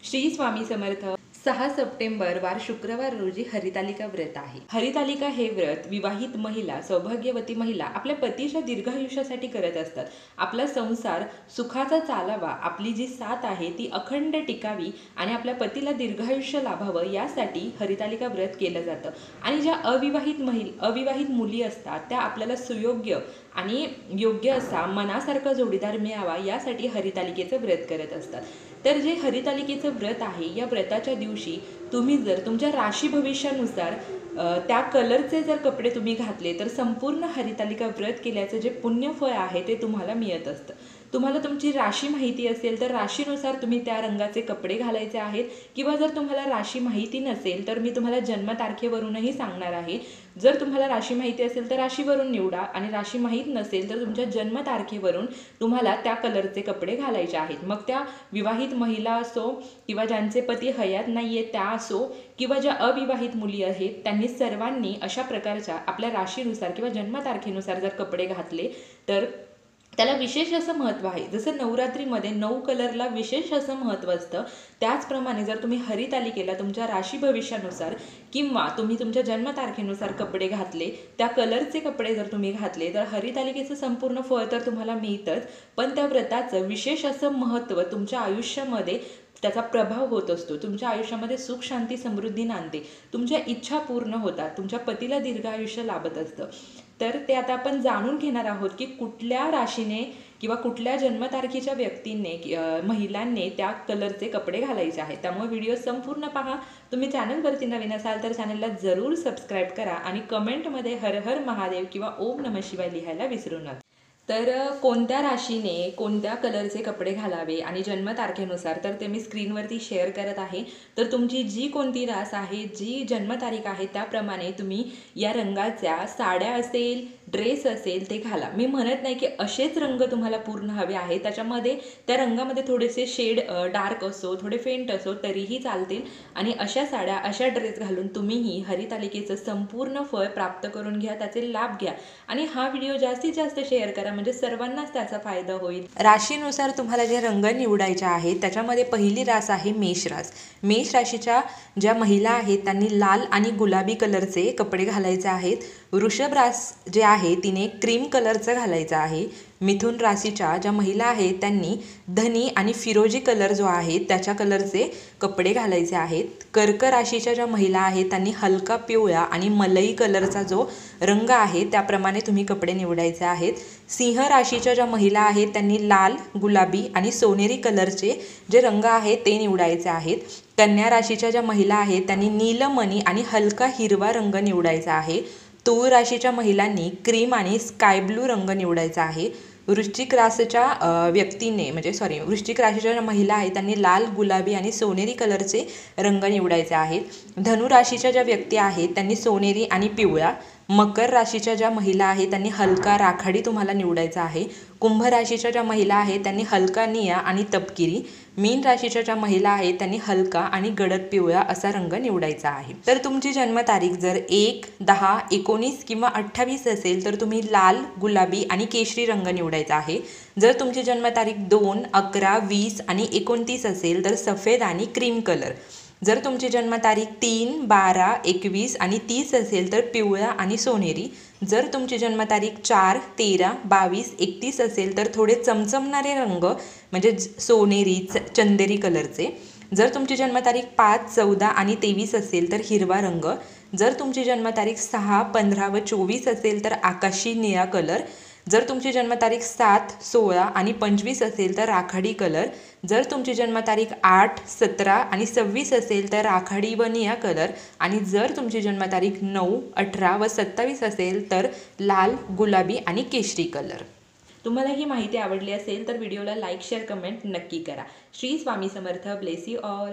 श्री स्वामी समर्थ। 6 September वार शुक्रवार रोजी हरितालिका व्रत आहे। हरितालिका हे व्रत विवाहित महिला, सौभाग्यवती महिला आपल्या पतीच्या दीर्घायुष्यासाठी करत असतात। आपला संसार सुखाचा चालावा, आपली जी साथ आहे ती अखंड टिकावी आणि आपल्या पतीला दीर्घायुष्य लाभावं यासाठी हरितालिका व्रत केलं जातं। आणि ज्या अविवाहित मुली असतात त्या आपल्याला सुयोग्य आणि योग्य असा मनासारखा जोडीदार मिळावा यासाठी हरितालिकेचं व्रत करत असतात। तर जे हरितालिकेचं व्रत आहे या व्रताच्या दिवशी तुम्ही जर तुमच्या राशी भविष्यानुसार त्या कलरचे जर कपडे तुम्ही घातले तर संपूर्ण हरितालिका व्रत केल्याचं जे पुण्यफळ आहे ते तुम्हाला मिळत असतं। तुम्हाला तुमची राशी माहिती असेल तर राशीनुसार तुम्ही त्या रंगाचे कपडे घालायचे आहेत, किंवा जर तुम्हाला राशी माहिती नसेल तर मी तुम्हाला जन्मतारखेवरूनही सांगणार आहे। जर तुम्हाला राशी माहिती असेल तर राशीवरून निवडा, आणि राशी माहीत नसेल तर तुमच्या जन्मतारखेवरून तुम्हाला त्या कलरचे कपडे घालायचे आहेत। मग त्या विवाहित महिला असो किंवा ज्यांचे पती हयात नाहीये त्या असो किंवा ज्या अविवाहित मुली आहेत त्यांनी सर्वांनी अशा प्रकारच्या आपल्या राशीनुसार किंवा जन्मतारखेनुसार जर कपडे घातले तर त्याला विशेष असं महत्त्व आहे। जसं नवरात्रीमध्ये 9 कलरला विशेष असं महत्त्व असतं, त्याचप्रमाणे जर तुम्ही हरितालिकेला तुमच्या राशी भविष्यानुसार किंवा तुम्ही तुमच्या जन्मतारखेनुसार कपडे घातले, त्या कलरचे कपडे जर तुम्ही घातले तर हरितालिकेचं संपूर्ण फळ तर तुम्हाला मिळतंच, पण त्या व्रताचं विशेष असं महत्त्व तुमच्या आयुष्यामध्ये त्याचा प्रभाव होत असतो। तुमच्या आयुष्यामध्ये सुख शांती समृद्धी नांदते, तुमच्या इच्छा पूर्ण होतात, तुमच्या पतीला दीर्घ आयुष्य लाभत असतं। तर ते आता आपण जाणून घेणार आहोत की कुठल्या राशीने किंवा कुठल्या जन्मतारखेच्या व्यक्तींनी महिलांनी त्या कलरचे कपडे घालायचे आहेत। त्यामुळे व्हिडिओ संपूर्ण पहा। तुम्ही चॅनलवरती नवीन असाल तर चॅनलला जरूर सबस्क्राईब करा आणि कमेंटमध्ये हर हर महादेव किंवा ओम नमः शिवाय लिहायला विसरू नका। तर कोणत्या राशीने कोणत्या कलरचे कपडे घालावे आणि जन्मतारखेनुसार तर ते मी स्क्रीनवरती शेअर करत आहे। तर तुमची जी कोणती रास आहे, जी जन्मतारीख आहे त्याप्रमाणे तुम्ही या रंगाच्या साड्या असेल, ड्रेस असेल ते घाला। मी म्हणत नाही की असेच रंग तुम्हाला पूर्ण हवे आहे, त्याच्यामध्ये त्या रंगामध्ये थोडेसे शेड डार्क असो, थोडे फेंट असो तरीही चालतील, आणि अशा साड्या अशा ड्रेस घालून तुम्हीही हरितालिकेचं संपूर्ण फळ प्राप्त करून घ्या, त्याचे लाभ घ्या आणि हा व्हिडिओ जास्तीत जास्त शेअर करा म्हणजे सर्वांनाच त्याचा फायदा होईल। राशीनुसार तुम्हाला जे रंग निवडायचे आहेत त्याच्यामध्ये पहिली रास आहे मेष रास। मेष राशीच्या ज्या महिला आहेत त्यांनी लाल आणि गुलाबी कलरचे कपडे घालायचे आहेत। वृषभ रास जे आहे तिने क्रीम कलरचं घालायचं आहे। मिथुन राशीच्या ज्या महिला आहेत त्यांनी धनी आणि फिरोजी कलर जो आहे त्याच्या कलरचे कपडे घालायचे आहेत। कर्क राशीच्या ज्या महिला आहेत त्यांनी हलका पिवळा आणि मलई कलरचा जो रंग आहे त्याप्रमाणे तुम्ही कपडे निवडायचे आहेत। सिंह राशीच्या ज्या महिला आहेत त्यांनी लाल, गुलाबी आणि सोनेरी कलरचे जे रंग आहेत ते निवडायचे आहेत। कन्या राशीच्या ज्या महिला आहेत त्यांनी नीलमणी आणि हलका हिरवा रंग निवडायचा आहे। तुळ राशीच्या महिलांनी क्रीम आणि स्काय ब्लू रंग निवडायचा आहे। वृश्चिक राशीच्या वृश्चिक राशीच्या ज्या महिला आहेत त्यांनी लाल, गुलाबी आणि सोनेरी कलरचे रंग निवडायचे आहेत। धनु राशीच्या ज्या व्यक्ती आहेत त्यांनी सोनेरी आणि पिवळा। मकर राशीच्या ज्या महिला आहेत त्यांनी हलका राखाडी तुम्हाला निवडायचा आहे। कुंभ राशीच्या ज्या महिला आहेत त्यांनी हलका निळा आणि तपकिरी। मीन राशीच्या ज्या महिला आहेत त्यांनी हलका आणि गडद पिवळा असा रंग निवडायचा आहे। तर तुमची जन्मतारीख जर 1, 10, 19 किंवा 28 असेल तर तुम्ही लाल, गुलाबी आणि केशरी रंग निवडायचा आहे। जर तुमची जन्मतारीख 2, 11, 20 आणि 29 असेल तर सफेद आणि क्रीम कलर। जर तुमची जन्मतारीख 3, 12, 21 आणि 30 असेल तर पिवळा आणि सोनेरी। जर तुमची जन्मतारीख 4, 13, 22, 31 असेल तर थोडे चमचमणारे रंग म्हणजे सोनेरी, चंदेरी कलरचे। जर तुमची जन्मतारीख 5, 14 आणि 23 असेल तर हिरवा रंग। जर तुमची जन्मतारीख 6, 15 व 24 असेल तर आकाशी निळा कलर। जर तुमची जन्मतारीख 7, 16 आणि 25 असेल तर राखाडी कलर। जर तुमची जन्मतारीख 8, 17 आणि 26 असेल तर राखाडी व निळा कलर, आणि जर तुमची जन्मतारीख 9, 18 व 27 असेल तर लाल, गुलाबी आणि केशरी कलर। तुम्हाला ही माहिती आवडली असेल तर व्हिडिओला लाईक, शेअर, कमेंट नक्की करा। Shri Swami Samarth. Bless you all.